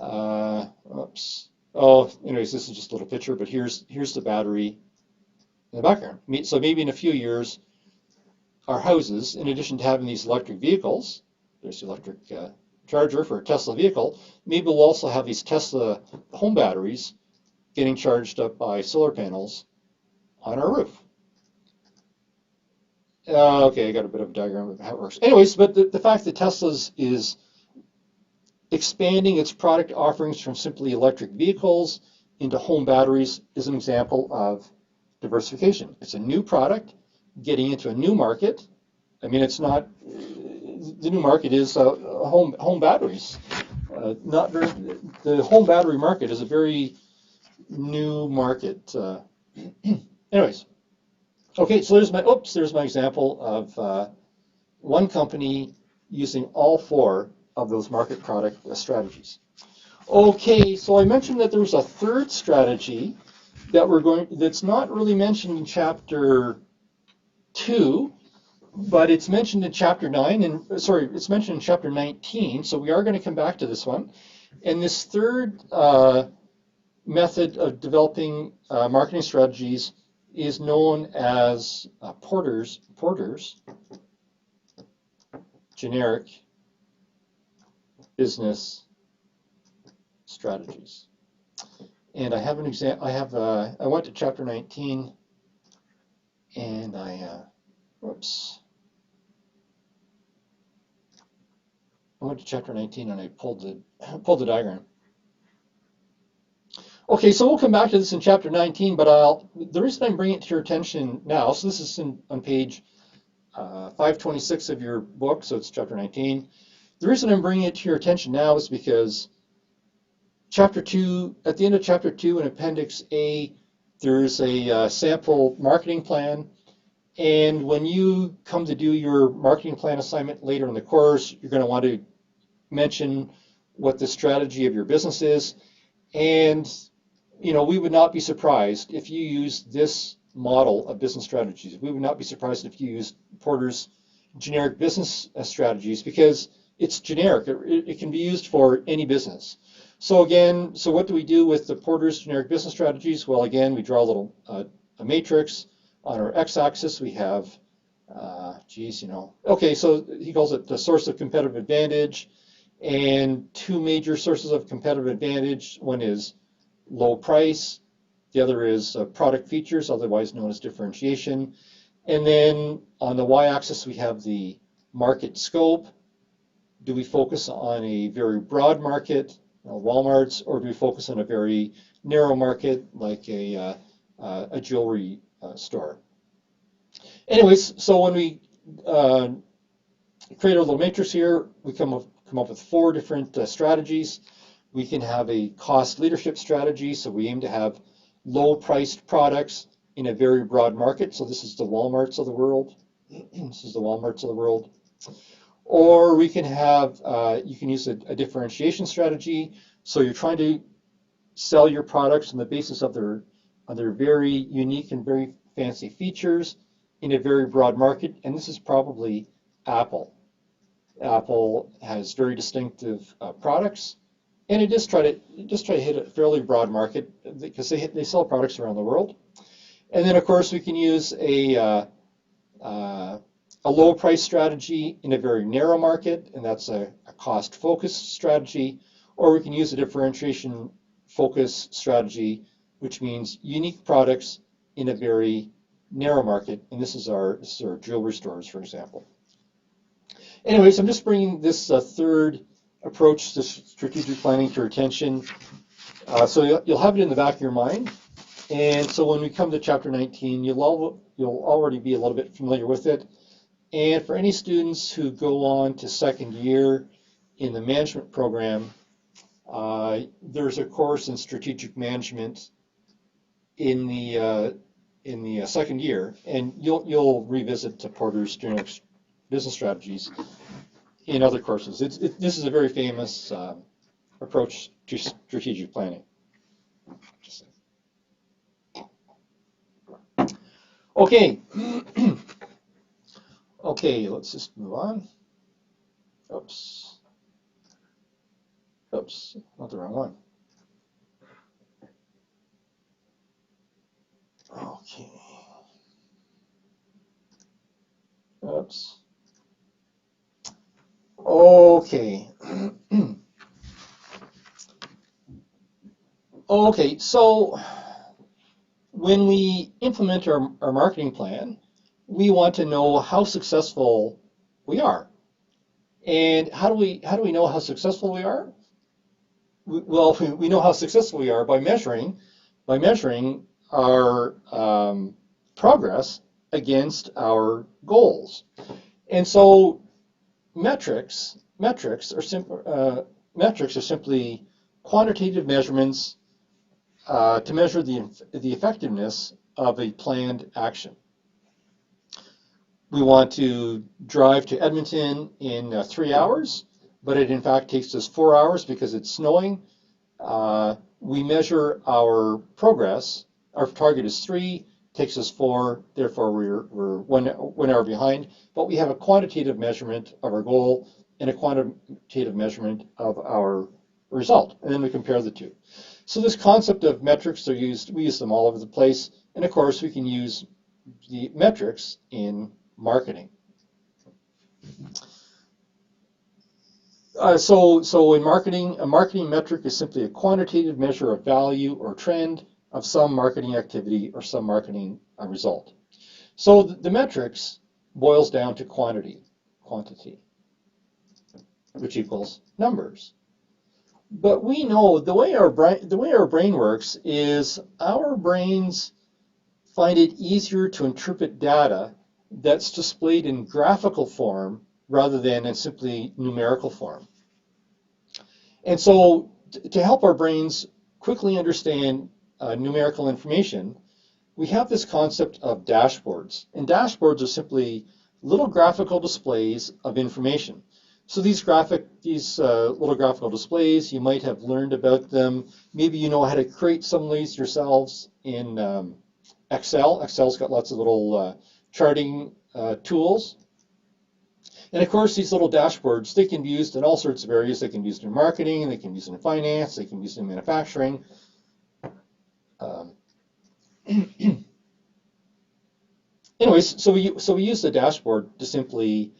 Speaker 1: Oops. Oh, anyways, this is just a little picture, but here's the battery in the background. So maybe in a few years, our houses, in addition to having these electric vehicles, there's the electric charger for a Tesla vehicle, maybe we'll also have these Tesla home batteries getting charged up by solar panels on our roof. Okay, I got a bit of a diagram of how it works. Anyways, but the fact that Tesla is expanding its product offerings from simply electric vehicles into home batteries is an example of diversification. It's a new product getting into a new market. I mean, it's not, the new market is home batteries. The home battery market is a very new market. Anyways, okay, so there's my example of one company using all four of those market product strategies. Okay, so I mentioned that there's a third strategy that's not really mentioned in chapter 2, but it's mentioned in chapter 9, and sorry, it's mentioned in chapter 19, so we are going to come back to this one. And this third method of developing marketing strategies is known as Porter's generic business strategies. And I have an example. I went to chapter 19, and I went to chapter 19 and I pulled the diagram. Okay, so we'll come back to this in chapter 19, but the reason I'm bringing it to your attention now, so this is on page 526 of your book, so it's chapter 19. The reason I'm bringing it to your attention now is because Chapter 2, at the end of Chapter 2 in Appendix A, there's a sample marketing plan. And when you come to do your marketing plan assignment later in the course, you're going to want to mention what the strategy of your business is. And, we would not be surprised if you use this model of business strategies. We would not be surprised if you used Porter's generic business strategies, because it's generic. It can be used for any business. So again, what do we do with the Porter's generic business strategies? Well, again, we draw a little a matrix. On our x-axis, we have, okay, so he calls it the source of competitive advantage, and two major sources of competitive advantage. One is low price. The other is product features, otherwise known as differentiation. And then on the y-axis, we have the market scope. Do we focus on a very broad market, Walmart's, or do we focus on a very narrow market like a jewelry store? Anyways, so when we create our little matrix here, we come up with 4 different strategies. We can have a cost leadership strategy, so we aim to have low-priced products in a very broad market. So this is the Walmarts of the world. This is the Walmarts of the world. Or we can have, you can use a differentiation strategy. So you're trying to sell your products on the basis of their very unique and very fancy features in a very broad market. And this is probably Apple. Apple has very distinctive products, and it just try to hit a fairly broad market because they sell products around the world. And then of course we can use a low price strategy in a very narrow market, and that's a cost focused strategy. Or we can use a differentiation focus strategy, which means unique products in a very narrow market. And this is our jewelry stores, for example. Anyways, I'm just bringing this third approach to strategic planning to your attention. So you'll have it in the back of your mind. And so when we come to Chapter 19, you'll already be a little bit familiar with it. And for any students who go on to second year in the management program, there's a course in strategic management in the second year, and you'll revisit Porter's generic business strategies in other courses. This is a very famous approach to strategic planning. Okay. Okay, let's just move on. Oops, not the wrong one. Okay. Oops. Okay. Okay, so when we implement our marketing plan, we want to know how successful we are. And how do we know how successful we are? Well, we know how successful we are by measuring our progress against our goals. And so metrics are simply quantitative measurements to measure the effectiveness of a planned action. We want to drive to Edmonton in 3 hours, but it in fact takes us 4 hours because it's snowing. We measure our progress. Our target is 3, takes us 4, therefore we're 1 hour behind. But we have a quantitative measurement of our goal and a quantitative measurement of our result, and then we compare the two. So this concept of metrics we use them all over the place, and of course we can use the metrics in marketing. So in marketing, a marketing metric is simply a quantitative measure of value or trend of some marketing activity or some marketing result. So the metrics boils down to quantity, which equals numbers. But we know the way our brain works is our brains find it easier to interpret data that's displayed in graphical form rather than in simply numerical form. And so to help our brains quickly understand numerical information, we have this concept of dashboards. And dashboards are simply little graphical displays of information. So these little graphical displays, you might have learned about them. Maybe you know how to create some of these yourselves in Excel. Excel's got lots of little charting tools. And of course, these little dashboards, they can be used in all sorts of areas. They can be used in marketing, they can be used in finance, they can be used in manufacturing. Anyways, so we use the dashboard to simply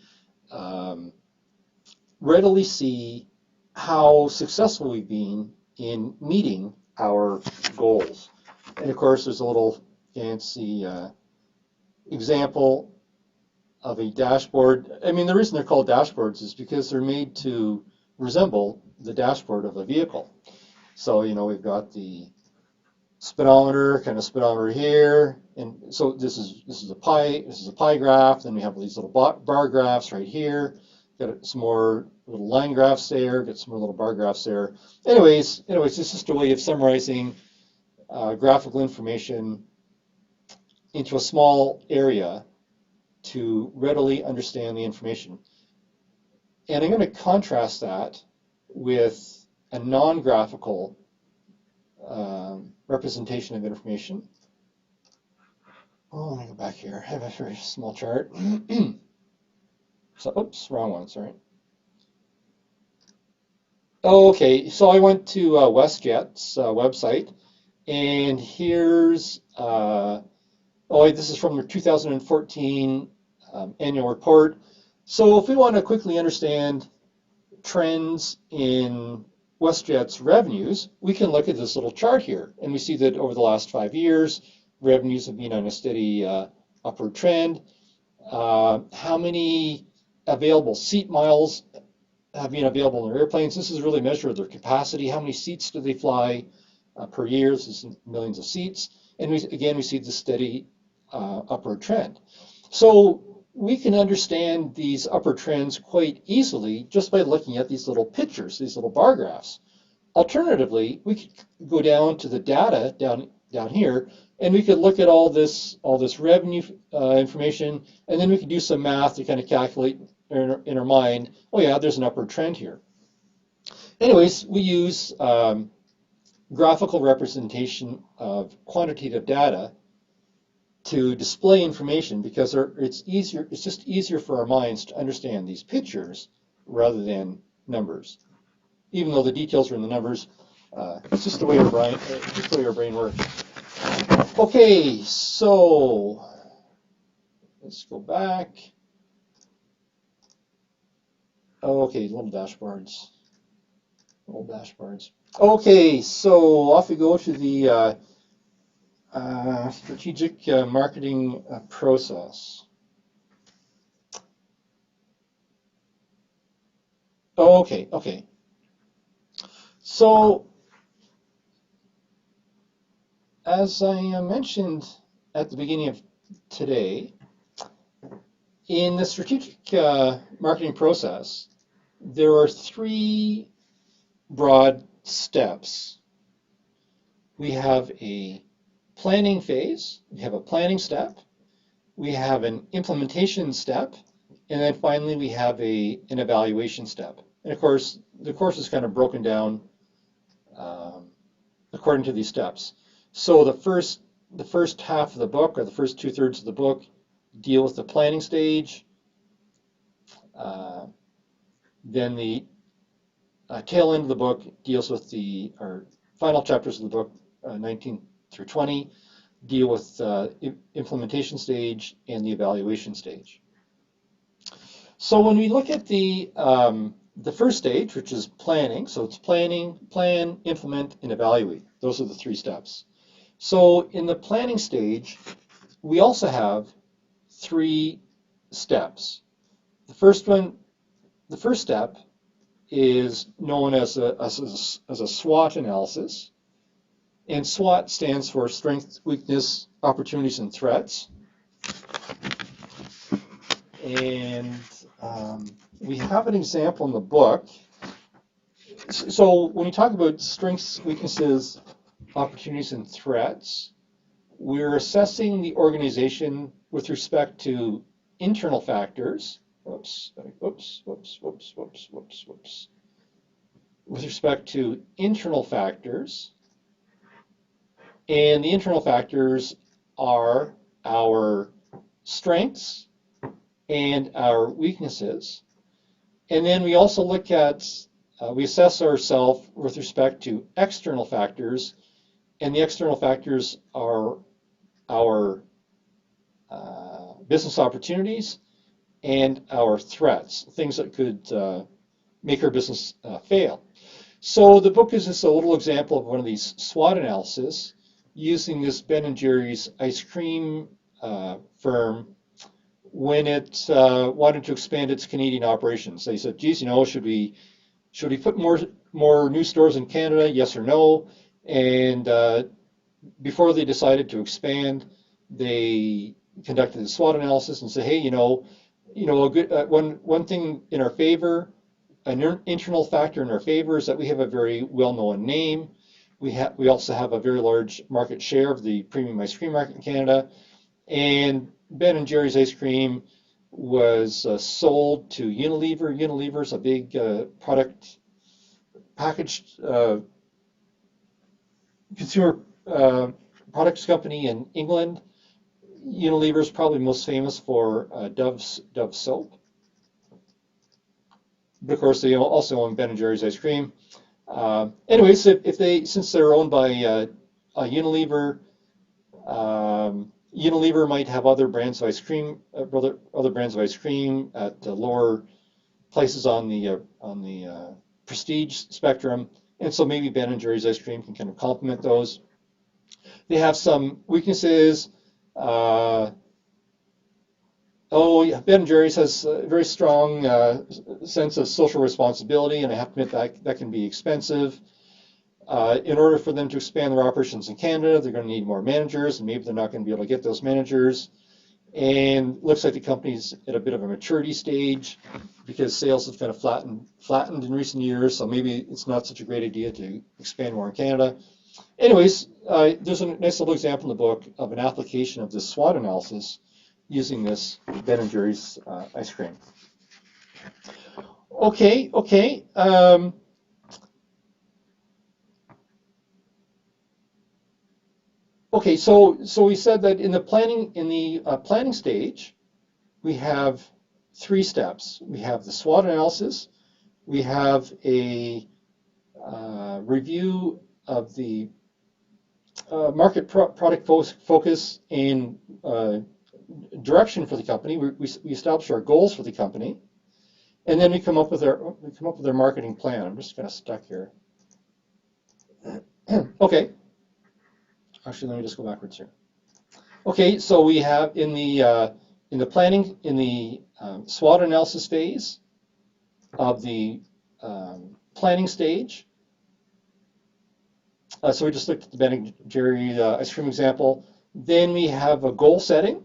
Speaker 1: readily see how successful we've been in meeting our goals. And of course, there's a little fancy example of a dashboard. I mean, the reason they're called dashboards is because they're made to resemble the dashboard of a vehicle. So, you know, we've got the speedometer here, and so this is a pie graph. Then we have these little bar graphs right here. Got some more little line graphs there. Got some more little bar graphs there. Anyways, it's just a way of summarizing graphical information into a small area to readily understand the information. And I'm going to contrast that with a non-graphical representation of information. Oh, let me go back here. I have a very small chart. So, oops, wrong one, sorry. Okay, so I went to WestJet's website, and here's, this is from their 2014 annual report. So if we want to quickly understand trends in WestJet's revenues, we can look at this little chart here, and we see that over the last 5 years, revenues have been on a steady upward trend. How many available seat miles have been available in their airplanes? This is really measure of their capacity. How many seats do they fly per year? This is millions of seats. And we see the steady upward trend. So we can understand these upward trends quite easily just by looking at these little pictures, these little bar graphs. Alternatively, we could go down to the data down here, and we could look at all this revenue information, and then we could do some math to kind of calculate in our mind, oh yeah, there's an upward trend here. Anyways, we use graphical representation of quantitative data to display information because it's just easier for our minds to understand these pictures rather than numbers. Even though the details are in the numbers, it's just the way our brain works. Okay, so let's go back. Okay, little dashboards. Okay, so off we go to the strategic marketing process. Okay. So, as I mentioned at the beginning of today, in the strategic marketing process, there are 3 broad steps. We have a planning phase, we have a planning step, we have an implementation step, and then finally we have an evaluation step. And of course, the course is kind of broken down according to these steps. So the first half of the book, or the first 2/3 of the book, deal with the planning stage. Then the tail end of the book deals with our final chapters of the book, 19 through 20, deal with implementation stage and the evaluation stage. So when we look at the first stage, which is planning, so it's planning, plan, implement, and evaluate. Those are the 3 steps. So in the planning stage, we also have 3 steps. The first step is known as a SWOT analysis, and SWOT stands for strengths, weakness, opportunities, and threats. And we have an example in the book So when you talk about strengths, weaknesses, opportunities, and threats, we're assessing the organization with respect to internal factors. Whoops, whoops, whoops, whoops, whoops, whoops, whoops. With respect to internal factors, and the internal factors are our strengths and our weaknesses. And then we also look at, we assess ourselves with respect to external factors, and the external factors are our business opportunities and our threats, things that could make our business fail. So the book is just a little example of one of these SWOT analysis using this Ben & Jerry's ice cream firm when it wanted to expand its Canadian operations. They said, geez, should we put more new stores in Canada, yes or no? And before they decided to expand, they conducted a SWOT analysis and said, hey, a good one thing in our favor, an internal factor in our favor is that we have a very well-known name. We also have a very large market share of the premium ice cream market in Canada, and Ben & Jerry's ice cream was sold to Unilever. Unilever is a big packaged consumer products company in England. Unilever is probably most famous for Dove soap. But of course, they also own Ben & Jerry's ice cream. Anyways, since they're owned by Unilever, Unilever might have other brands of ice cream, other brands of ice cream at lower places on the prestige spectrum, and so maybe Ben & Jerry's ice cream can kind of complement those. They have some weaknesses. Ben & Jerry's has a very strong sense of social responsibility, and I have to admit that can be expensive. In order for them to expand their operations in Canada, they're going to need more managers, and maybe they're not going to be able to get those managers. And it looks like the company's at a bit of a maturity stage because sales have kind of flattened in recent years, so maybe it's not such a great idea to expand more in Canada. Anyways, there's a nice little example in the book of an application of this SWOT analysis using this Ben & Jerry's ice cream. Okay. Okay, so we said that in the planning stage, we have 3 steps. We have the SWOT analysis, we have a review of the market product focus and direction for the company. We establish our goals for the company, and then we come up with our marketing plan. I'm just kind of stuck here. Okay. Actually, let me just go backwards here. Okay, so we have in the planning, in the SWOT analysis phase of the planning stage. So we just looked at the Ben & Jerry ice cream example. Then we have a goal setting,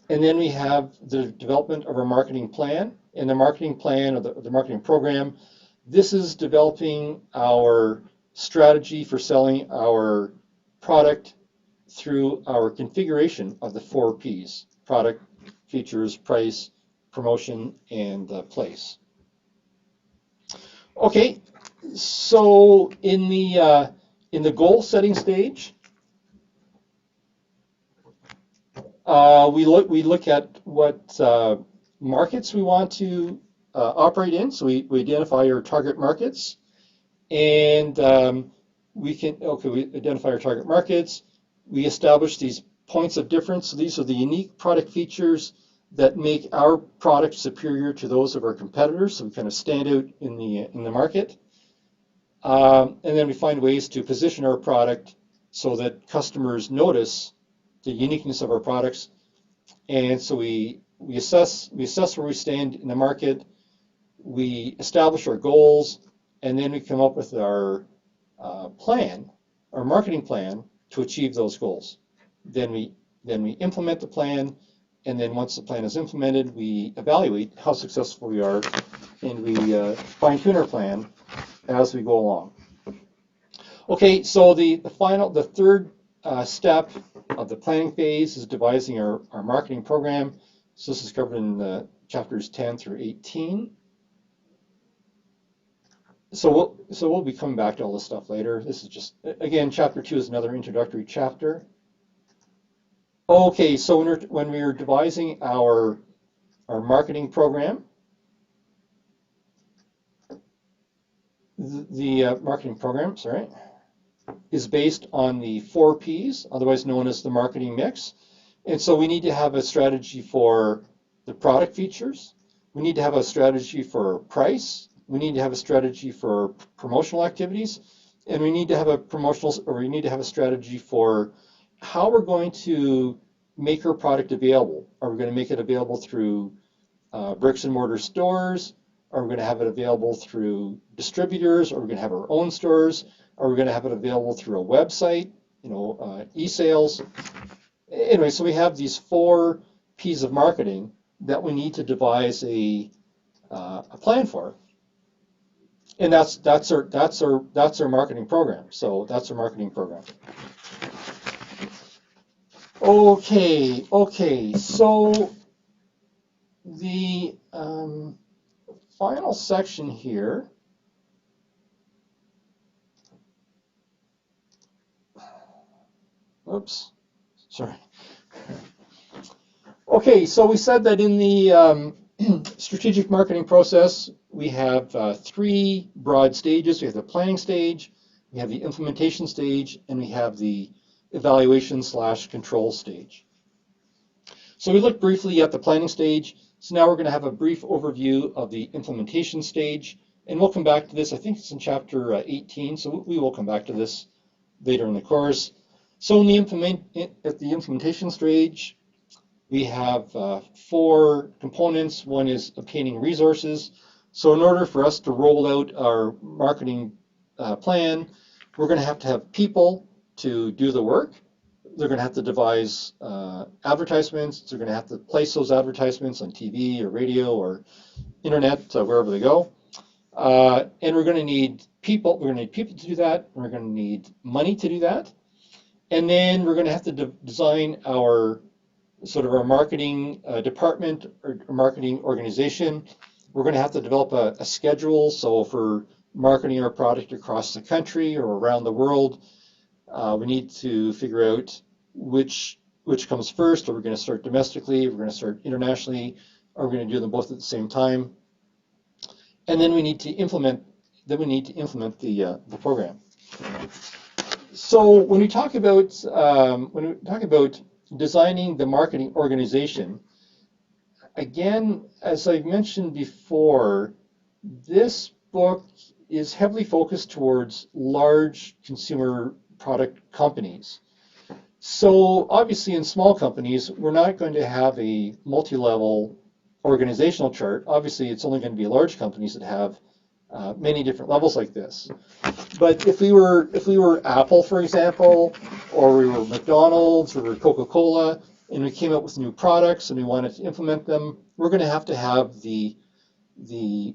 Speaker 1: and then we have the development of our marketing plan. And the marketing plan or the marketing program, this is developing our strategy for selling our product through our configuration of the 4 Ps: product, features, price, promotion, and place. Okay, so in the goal setting stage, we look at what markets we want to operate in. So we identify our target markets, and we identify our target markets. We establish these points of difference. So these are the unique product features that make our product superior to those of our competitors. So we kind of stand out in the market. And then we find ways to position our product so that customers notice the uniqueness of our products. And so we assess where we stand in the market. We establish our goals, and then we come up with our plan, our marketing plan to achieve those goals. Then we implement the plan, and then once the plan is implemented, we evaluate how successful we are, and we fine-tune our plan as we go along. Okay, so the third step of the planning phase is devising our marketing program. So this is covered in chapters 10 through 18. So we'll be coming back to all this stuff later. This is just, again, chapter 2 is another introductory chapter. Okay, so when we're devising our marketing program, the marketing program, sorry, is based on the 4 Ps, otherwise known as the marketing mix. And so we need to have a strategy for the product features. We need to have a strategy for price. We need to have a strategy for promotional activities. And we need to have a strategy for how we're going to make our product available. Are we going to make it available through bricks and mortar stores? Are we going to have it available through distributors? Are we going to have our own stores? Are we going to have it available through a website, e-sales? Anyway, so we have these 4 P's of marketing that we need to devise a plan for, and that's our marketing program. So that's our marketing program. Okay. So the final section here. Oops, sorry. Okay, so we said that in the strategic marketing process, we have 3 broad stages. We have the planning stage, we have the implementation stage, and we have the evaluation/control stage. So we looked briefly at the planning stage. So now we're going to have a brief overview of the implementation stage, and we'll come back to this. I think it's in chapter 18, so we will come back to this later in the course. So at the implementation stage, we have 4 components. One is obtaining resources. So in order for us to roll out our marketing plan, we're going to have people to do the work. They're going to have to devise advertisements. They're going to have to place those advertisements on TV or radio or internet, wherever they go. And we're going to need people. We're going to need people to do that. And we're going to need money to do that. And then we're going to have to design our marketing department or marketing organization. We're going to have to develop a schedule. So for marketing our product across the country or around the world, we need to figure out which comes first. Are we going to start domestically? We're going to start internationally? Are we going to do them both at the same time? And then we need to implement. The program. So when we talk about designing the marketing organization, again, as I've mentioned before, this book is heavily focused towards large consumer product companies. So obviously in small companies, we're not going to have a multi-level organizational chart. Obviously, it's only going to be large companies that have many different levels like this. But if we were Apple, for example, or we were McDonald's or Coca-Cola, and we came up with new products and we wanted to implement them, we're going to have the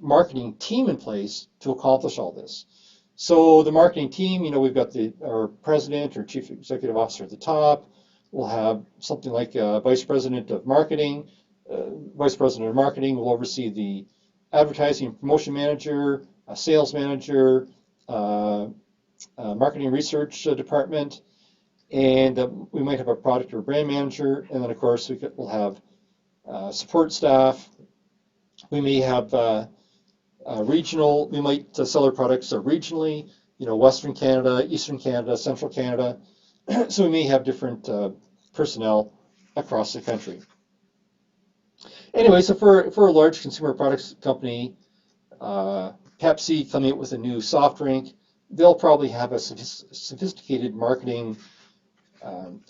Speaker 1: marketing team in place to accomplish all this. So the marketing team, we've got our president or chief executive officer at the top. We'll have something like a vice president of marketing. Vice president of marketing will oversee the advertising and promotion manager, a sales manager, marketing research department, and we might have a product or brand manager, and then of course we'll have support staff. We may have regional. We might sell our products regionally. Western Canada, Eastern Canada, Central Canada. So we may have different personnel across the country. Anyway, so for a large consumer products company, Pepsi coming out with a new soft drink, they'll probably have a sophisticated marketing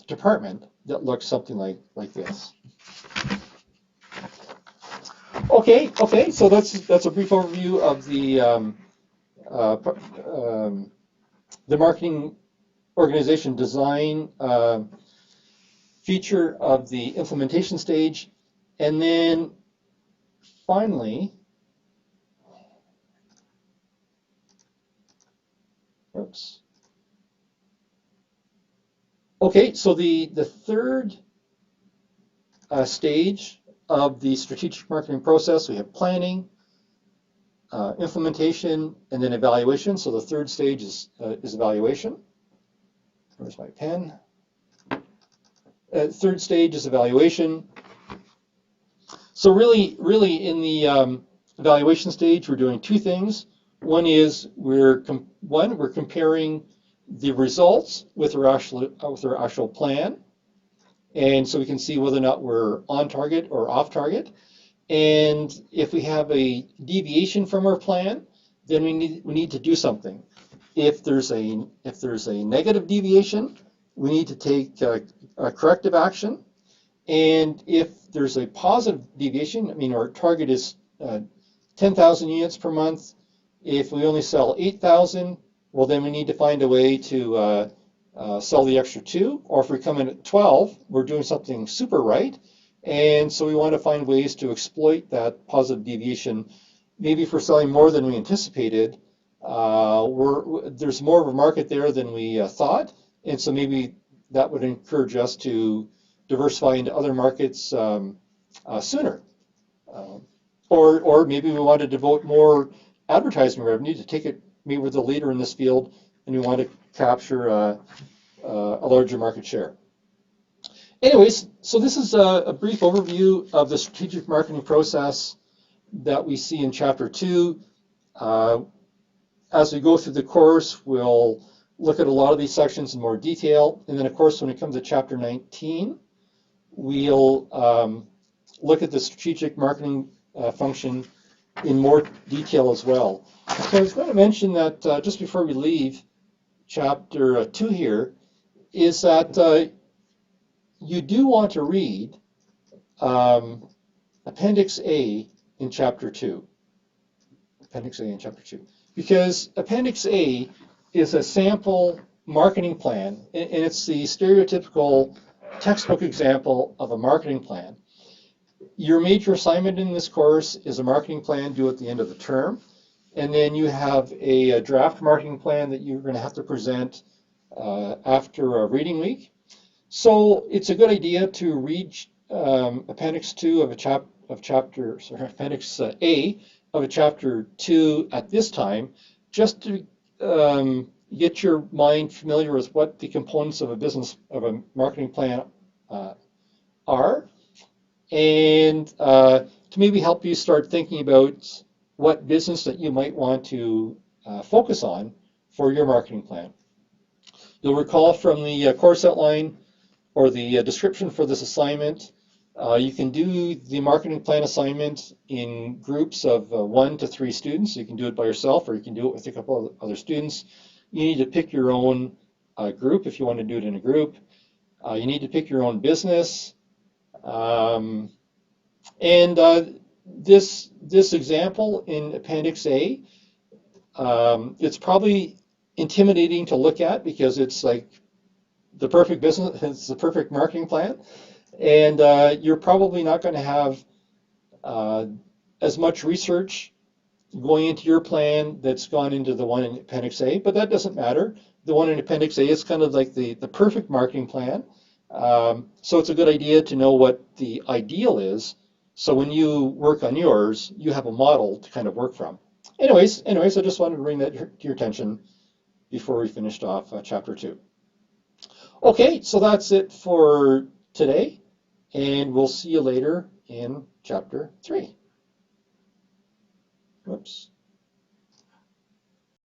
Speaker 1: department that looks something like this. Okay. So that's a brief overview of the marketing organization design feature of the implementation stage. And then finally, Oops. Okay, so the third stage of the strategic marketing process, we have planning, implementation, and then evaluation. So the third stage is evaluation. Where's my pen? Third stage is evaluation. So really in the evaluation stage, we're doing two things. One is we're comparing the results with our actual plan, and so we can see whether or not we're on target or off target. And if we have a deviation from our plan, then we need to do something. If there's a negative deviation, we need to take a corrective action. And if there's a positive deviation, I mean, our target is 10,000 units per month. If we only sell 8,000, well, then we need to find a way to sell the extra 2. Or if we come in at 12, we're doing something super right. And so we want to find ways to exploit that positive deviation. Maybe if we're selling more than we anticipated, there's more of a market there than we thought. And so maybe that would encourage us to diversify into other markets sooner. Or maybe we want to devote more advertising revenue to take it, maybe we're the leader in this field and we want to capture a larger market share. Anyways, so this is a brief overview of the strategic marketing process that we see in Chapter 2. As we go through the course, we'll look at a lot of these sections in more detail. And then, of course, when we come to Chapter 19, we'll look at the strategic marketing function in more detail as well. So I was going to mention that just before we leave Chapter 2 here, is that you do want to read Appendix A in Chapter 2. Appendix A in Chapter 2. Because Appendix A is a sample marketing plan, and it's the stereotypical textbook example of a marketing plan. Your major assignment in this course is a marketing plan due at the end of the term, and then you have a draft marketing plan that you're going to have to present after a reading week. So it's a good idea to read Appendix 2 of Appendix A of a Chapter 2 at this time, just to get your mind familiar with what the components of a marketing plan are, and to maybe help you start thinking about what business that you might want to focus on for your marketing plan. You'll recall from the course outline or the description for this assignment, you can do the marketing plan assignment in groups of 1 to 3 students. You can do it by yourself, or you can do it with a couple of other students. You need to pick your own group if you want to do it in a group. You need to pick your own business. This example in Appendix A, it's probably intimidating to look at because it's like the perfect business, it's the perfect marketing plan, and you're probably not going to have as much research going into your plan that's gone into the one in Appendix A, but that doesn't matter. The one in Appendix A is kind of like the perfect marketing plan. So it's a good idea to know what the ideal is, so when you work on yours, you have a model to kind of work from. Anyways, I just wanted to bring that to your attention before we finished off Chapter 2. Okay, so that's it for today, and we'll see you later in Chapter 3. Whoops.